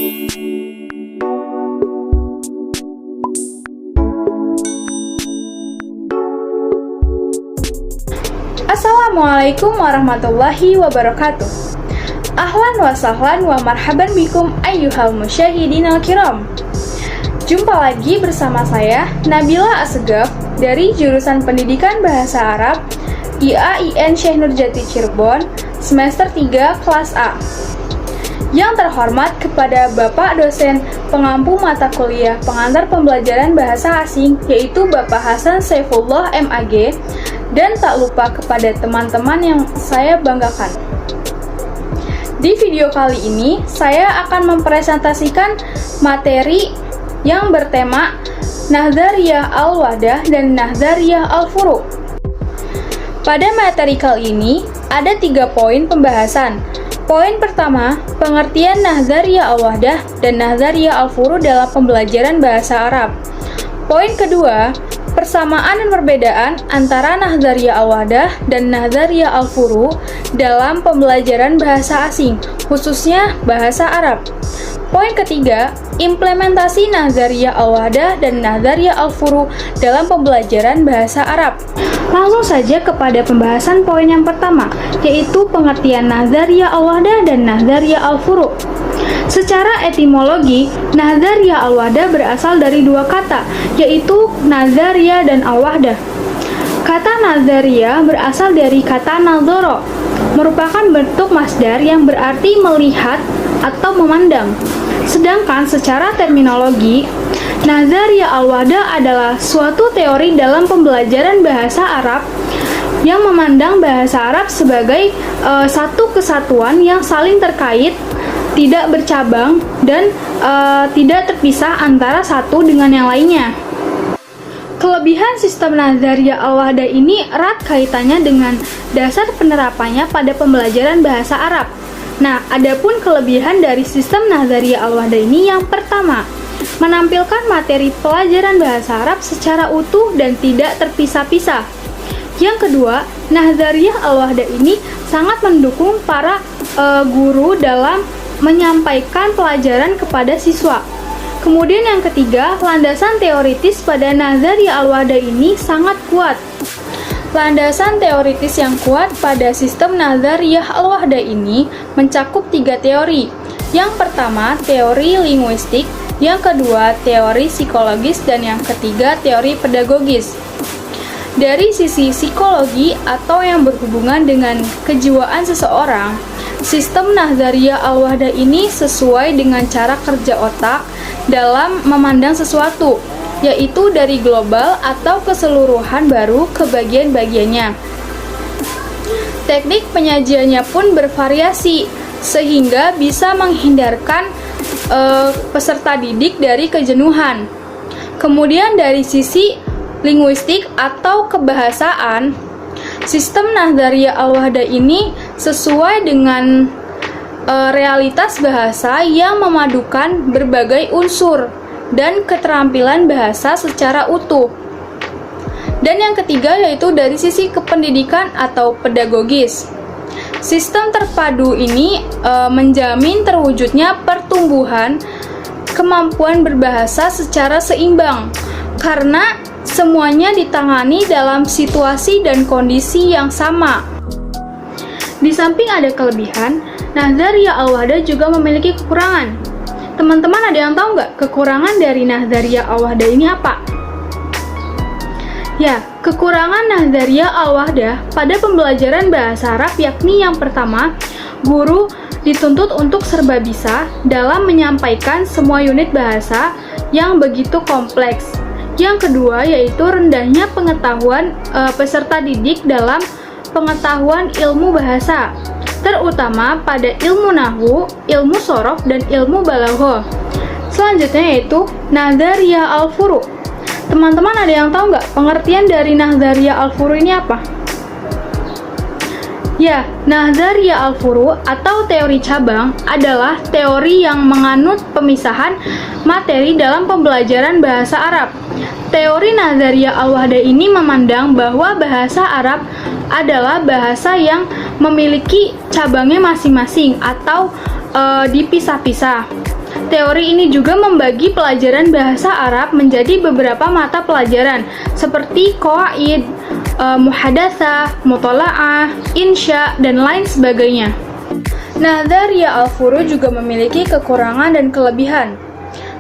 Assalamualaikum warahmatullahi wabarakatuh. Ahlan wa sahlan wa marhaban bikum ayyuhal musyahidin al-kiram. Jumpa lagi bersama saya Nabila Assegaf dari jurusan Pendidikan Bahasa Arab IAIN Syekh Nurjati Cirebon, semester 3 kelas A. Yang terhormat kepada Bapak dosen pengampu mata kuliah pengantar pembelajaran bahasa asing, yaitu Bapak Hasan Saifullah MAG, dan tak lupa kepada teman-teman yang saya banggakan. Di video kali ini, saya akan mempresentasikan materi yang bertema Nadhariyah Al-Wahdah dan Nadhariyah Al-Furu'. Pada materi kali ini, ada 3 poin pembahasan. Poin pertama, pengertian Nadhariyah Al-Wahdah dan Nadhariyah Al-Furu' dalam pembelajaran bahasa Arab. Poin kedua, persamaan dan perbedaan antara Nadhariyah Al-Wahdah dan Nadhariyah Al-Furu' dalam pembelajaran bahasa asing, khususnya bahasa Arab. Poin ketiga, implementasi Nadhariyah Al-Wahdah dan Nadhariyah Al-Furu' dalam pembelajaran bahasa Arab. Langsung saja kepada pembahasan poin yang pertama, yaitu pengertian Nadhariyah Al-Wahdah dan Nadhariyah Al-Furu'. Secara etimologi, Nadhariyah Al-Wahdah berasal dari 2 kata, yaitu Nadhariyah dan Al-Wahdah. Kata Nadhariyah berasal dari kata nadhara, merupakan bentuk masdar yang berarti melihat atau memandang. Sedangkan secara terminologi, Nadhariyah Al-Wahdah adalah suatu teori dalam pembelajaran bahasa Arab yang memandang bahasa Arab sebagai satu kesatuan yang saling terkait, tidak bercabang, dan tidak terpisah antara satu dengan yang lainnya. Kelebihan sistem Nadhariyah Al-Wahdah ini erat kaitannya dengan dasar penerapannya pada pembelajaran bahasa Arab. Nah, adapun kelebihan dari sistem Nadhariyah Al-Wahdah ini yang pertama, menampilkan materi pelajaran bahasa Arab secara utuh dan tidak terpisah-pisah. Yang kedua, Nadhariyah Al-Wahdah ini sangat mendukung para guru dalam menyampaikan pelajaran kepada siswa. Kemudian yang ketiga, landasan teoritis pada Nadhariyah Al-Wahdah ini sangat kuat. Landasan teoritis yang kuat pada sistem Nadhariyah Al-Wahdah ini mencakup 3 teori. Yang pertama, teori linguistik, yang kedua, teori psikologis, dan yang ketiga, teori pedagogis. Dari sisi psikologi atau yang berhubungan dengan kejiwaan seseorang, sistem Nadhariyah Al-Wahdah ini sesuai dengan cara kerja otak dalam memandang sesuatu, yaitu dari global atau keseluruhan baru ke bagian-bagiannya. Teknik penyajiannya pun bervariasi, sehingga bisa menghindarkan peserta didik dari kejenuhan. Kemudian dari sisi linguistik atau kebahasaan, sistem Nadhariyah Al-Wahdah ini sesuai dengan realitas bahasa yang memadukan berbagai unsur dan keterampilan bahasa secara utuh. Dan yang ketiga yaitu dari sisi kependidikan atau pedagogis. Sistem terpadu ini menjamin terwujudnya pertumbuhan kemampuan berbahasa secara seimbang, karena semuanya ditangani dalam situasi dan kondisi yang sama. Di samping ada kelebihan, Nadhariyah Al-Wahdah juga memiliki kekurangan. Teman-teman ada yang tahu nggak kekurangan dari Nadhariyah Al-Wahdah ini apa? Ya, kekurangan Nadhariyah Al-Wahdah pada pembelajaran bahasa Arab yakni yang pertama, guru dituntut untuk serba bisa dalam menyampaikan semua unit bahasa yang begitu kompleks. Yang kedua yaitu rendahnya pengetahuan peserta didik dalam pengetahuan ilmu bahasa, terutama pada ilmu nahwu, ilmu shorof, dan ilmu balaghah. Selanjutnya yaitu Nadhariyah Al-Furu'. Teman-teman ada yang tahu nggak pengertian dari Nadhariyah Al-Furu' ini apa? Ya, Nadhariyah Al-Furu' atau teori cabang adalah teori yang menganut pemisahan materi dalam pembelajaran bahasa Arab. Teori Nadhariyah Al-Wahdah ini memandang bahwa bahasa Arab adalah bahasa yang memiliki cabangnya masing-masing atau dipisah-pisah. Teori ini juga membagi pelajaran bahasa Arab menjadi beberapa mata pelajaran seperti qawaid, muhadatsah, muthala'ah, insya, dan lain sebagainya. Nadhariyah al-furu juga memiliki kekurangan dan kelebihan.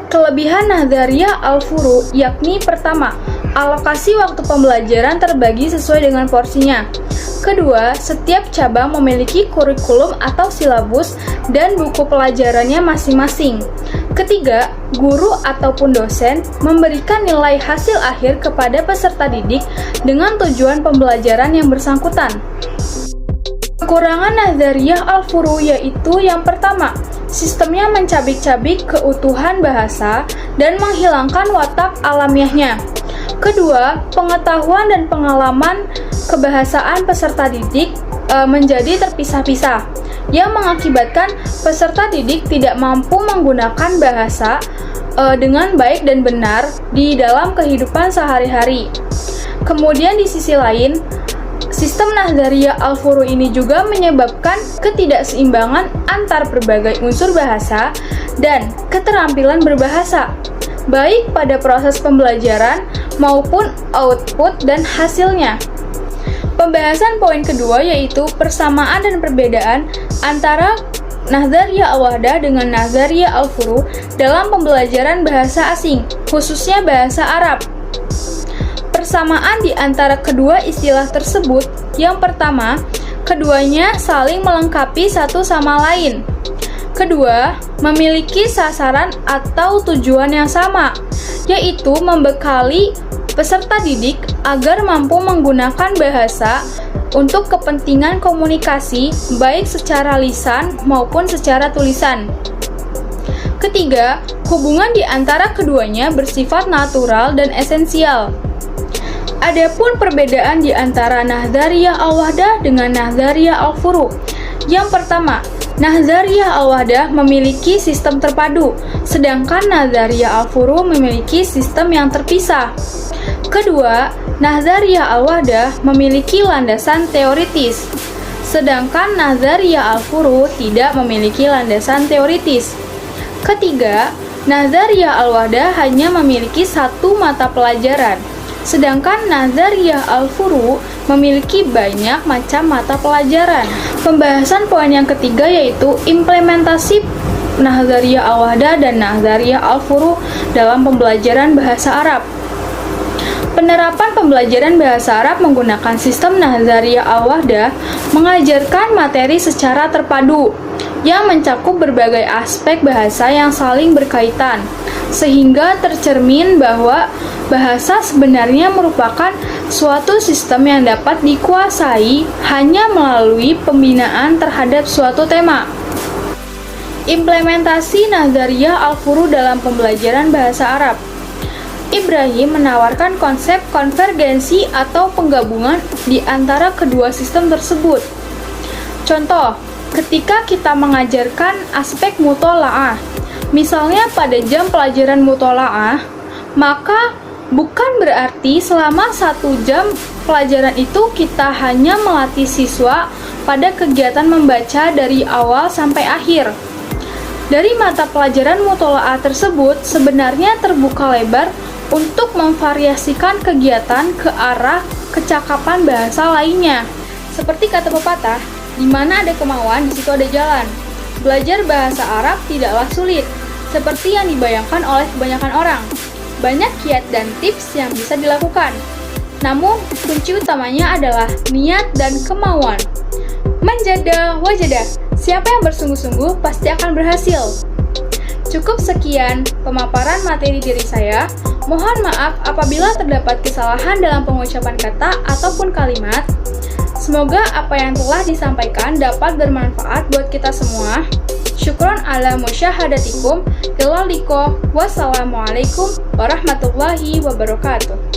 Kelebihan Nadhariyah al-furu yakni pertama, alokasi waktu pembelajaran terbagi sesuai dengan porsinya. Kedua, setiap cabang memiliki kurikulum atau silabus dan buku pelajarannya masing-masing. Ketiga, guru ataupun dosen memberikan nilai hasil akhir kepada peserta didik dengan tujuan pembelajaran yang bersangkutan. Kekurangan Nadhariyah al-furu yaitu yang pertama, sistemnya mencabik-cabik keutuhan bahasa dan menghilangkan watak alamiahnya. Kedua, pengetahuan dan pengalaman kebahasaan peserta didik menjadi terpisah-pisah, yang mengakibatkan peserta didik tidak mampu menggunakan bahasa dengan baik dan benar di dalam kehidupan sehari-hari. Kemudian di sisi lain, sistem Nadhariyah al-furu ini juga menyebabkan ketidakseimbangan antar berbagai unsur bahasa dan keterampilan berbahasa, baik pada proses pembelajaran maupun output dan hasilnya. Pembahasan poin kedua yaitu persamaan dan perbedaan antara Nadhariyah al-wahdah dengan Nadhariyah al-furu dalam pembelajaran bahasa asing, khususnya bahasa Arab. Persamaan di antara kedua istilah tersebut, yang pertama, keduanya saling melengkapi satu sama lain. Kedua, memiliki sasaran atau tujuan yang sama, yaitu membekali peserta didik agar mampu menggunakan bahasa untuk kepentingan komunikasi, baik secara lisan maupun secara tulisan. Ketiga, hubungan di antara keduanya bersifat natural dan esensial. Adapun perbedaan di antara Nadhariyah al-wahdah dengan Nadhariyah al-furu. Yang pertama, Nadhariyah al-wahdah memiliki sistem terpadu, sedangkan Nadhariyah al-furu memiliki sistem yang terpisah. Kedua, Nadhariyah al-wahdah memiliki landasan teoritis, sedangkan Nadhariyah al-furu tidak memiliki landasan teoritis. Ketiga, Nadhariyah al-wahdah hanya memiliki satu mata pelajaran, sedangkan Nadhariyah al-furu memiliki banyak macam mata pelajaran. Pembahasan poin yang ketiga yaitu implementasi Nadhariyah al-wahdah dan Nadhariyah al-furu dalam pembelajaran bahasa Arab. Penerapan pembelajaran bahasa Arab menggunakan sistem Nadhariyah al-wahdah mengajarkan materi secara terpadu yang mencakup berbagai aspek bahasa yang saling berkaitan, sehingga tercermin bahwa bahasa sebenarnya merupakan suatu sistem yang dapat dikuasai hanya melalui pembinaan terhadap suatu tema. Implementasi Nadhariyah al-furu dalam pembelajaran bahasa Arab. Ibrahim menawarkan konsep konvergensi atau penggabungan di antara kedua sistem tersebut. Contoh, ketika kita mengajarkan aspek muthala'ah, misalnya pada jam pelajaran muthala'ah, maka bukan berarti selama 1 jam pelajaran itu kita hanya melatih siswa pada kegiatan membaca dari awal sampai akhir. Dari mata pelajaran muthala'ah tersebut sebenarnya terbuka lebar untuk memvariasikan kegiatan ke arah kecakapan bahasa lainnya. Seperti kata pepatah, di mana ada kemauan, di situ ada jalan. Belajar bahasa Arab tidaklah sulit, seperti yang dibayangkan oleh kebanyakan orang. Banyak kiat dan tips yang bisa dilakukan. Namun, kunci utamanya adalah niat dan kemauan. Manjada wajada, siapa yang bersungguh-sungguh pasti akan berhasil. Cukup sekian pemaparan materi diri saya. Mohon maaf apabila terdapat kesalahan dalam pengucapan kata ataupun kalimat. Semoga apa yang telah disampaikan dapat bermanfaat buat kita semua. Syukron ala musyahadatikum. Wassalamualaikum warahmatullahi wabarakatuh.